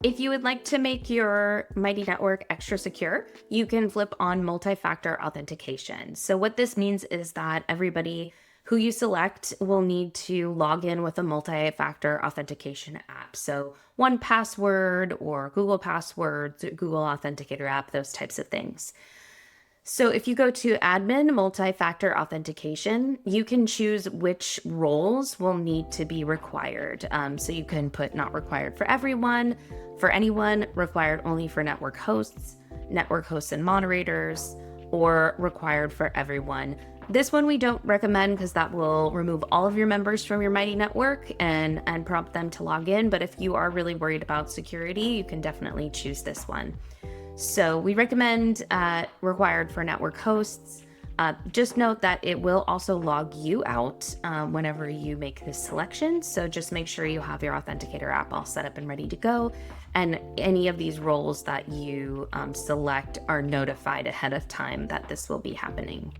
If you would like to make your Mighty Network extra secure, you can flip on multi-factor authentication. So what this means is that everybody who you select will need to log in with a multi-factor authentication app. So 1Password or Google Passwords, Google Authenticator app, those types of things. So if you go to admin multi-factor authentication, you can choose which roles will need to be required. So you can put not required for everyone, for anyone, required only for network hosts and moderators, or required for everyone. This one we don't recommend because that will remove all of your members from your Mighty Network and prompt them to log in. But if you are really worried about security, you can definitely choose this one. So we recommend required for network hosts. Just note that it will also log you out whenever you make this selection. So just make sure you have your Authenticator app all set up and ready to go. And any of these roles that you select are notified ahead of time that this will be happening.